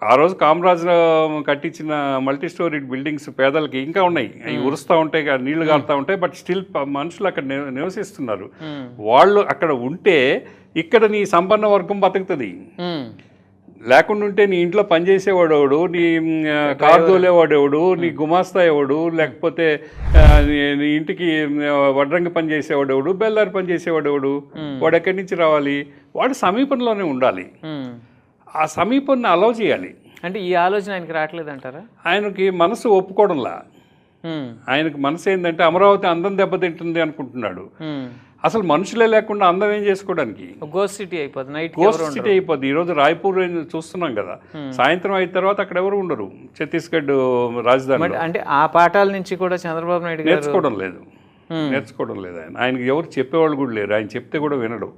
ఆ రోజు కామరాజ్ కట్టించిన మల్టీ స్టోరీ బిల్డింగ్స్ పేదలకి ఇంకా ఉన్నాయి, అవి ఉరుస్తూ ఉంటాయి, నీళ్లు కారుతూ ఉంటాయి, బట్ స్టిల్ మనుషులు అక్కడ నివసిస్తున్నారు. వాళ్ళు అక్కడ ఉంటే ఇక్కడ నీ సంపన్న వర్గం బతుకుతుంది. లేకుండా ఉంటే నీ ఇంట్లో పనిచేసేవాడు ఎవడు, నీ కారు తోలేవాడు ఎవడు, నీ గుమాస్తా ఎవడు, లేకపోతే నీ ఇంటికి వడ్రంగి పని చేసేవాడు ఎవడు, బెల్లారి పని చేసేవాడు ఎవడు, వాడు ఎక్కడి నుంచి రావాలి? వాడు సమీపంలోనే ఉండాలి. ఆ సమీపాన్ని అలౌ చేయాలి. అంటే ఈ ఆలోచన ఆయనకి రావట్లేదు అంటారా? ఆయనకి మనసు ఒప్పుకోవడంలా. ఆయనకి మనసు ఏంటంటే అమరావతి అందం దెబ్బతింటుంది అనుకుంటున్నాడు. అసలు మనుషులే లేకుండా అందం ఏం చేసుకోవడానికి? గోస్ట్ సిటీ అయిపోతుంది, నైట్ గోస్ట్ సిటీ అయిపోద్ది. ఈరోజు రాయ్పూర్ చూస్తున్నాం కదా, సాయంత్రం అయిన తర్వాత అక్కడ ఎవరు ఉండరు. ఛత్తీస్గఢ్ రాజధాని. అంటే ఆ పాఠాల నుంచి కూడా చంద్రబాబు నాయుడు నేర్చుకోవడం లేదు. ఆయనకి ఎవరు చెప్పేవాళ్ళు కూడా లేరు. ఆయన చెప్తే కూడా వినడు.